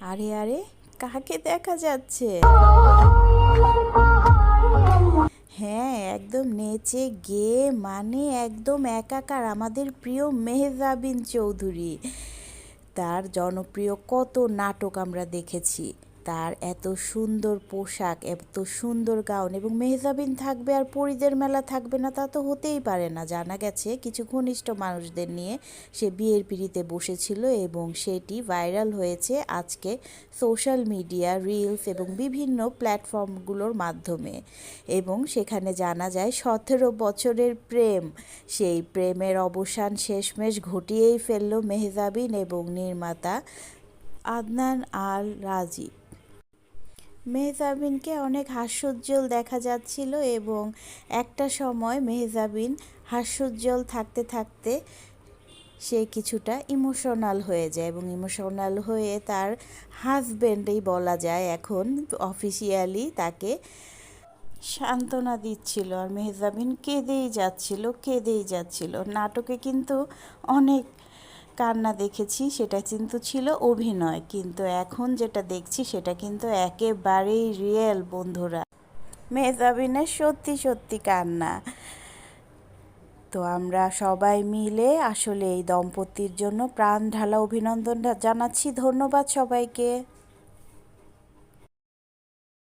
আরে আরে, কাকে দেখা যাচ্ছে? হ্যাঁ, একদম নেচে গেয়ে মানে একদম একাকার আমাদের প্রিয় মেহজাবিন চৌধুরী। তার জনপ্রিয় কত নাটক আমরা দেখেছি। তার এত সুন্দর পোশাক, এত সুন্দর গাউন, এবং মেহজাবিন থাকবে আর পরীদের মেলা থাকবে না তা তো হতেই পারে না। জানা গেছে কিছু ঘনিষ্ঠ মানুষদের নিয়ে সে বিয়ের পিঁড়িতে বসেছিল এবং সেটি ভাইরাল হয়েছে আজকে সোশ্যাল মিডিয়া, রিলস এবং বিভিন্ন প্ল্যাটফর্মগুলোর মাধ্যমে। এবং সেখানে জানা যায় 17 বছরের প্রেম, সেই প্রেমের অবসান শেষমেশ ঘটিয়েই ফেলল মেহজাবিন এবং নির্মাতা আদনান আল রাজীব। মেহজাবিনকে অনেক হাস্যোজ্জ্বল দেখা যাচ্ছিল এবং একটা সময় মেহজাবিন হাস্যোজ্জ্বল থাকতে থাকতে সে কিছুটা ইমোশনাল হয়ে যায় এবং ইমোশনাল হয়ে তার হাজব্যান্ডই বলা যায় এখন অফিসিয়ালি তাকে সান্ত্বনা দিচ্ছিল। আর মেহজাবিন কেঁদেই যাচ্ছিল। নাটকে কিন্তু অনেক কান্না দেখেছি, সেটা কিন্তু ছিল অভিনয়, কিন্তু এখন যেটা দেখছি সেটা কিন্তু একেবারেই রিয়েল বন্ধুরা। মেহজাবিনের সত্যি সত্যি কান্না। তো আমরা সবাই মিলে আসলে এই দম্পতির জন্য প্রাণ ঢালা অভিনন্দন জানাচ্ছি। ধন্যবাদ সবাইকে।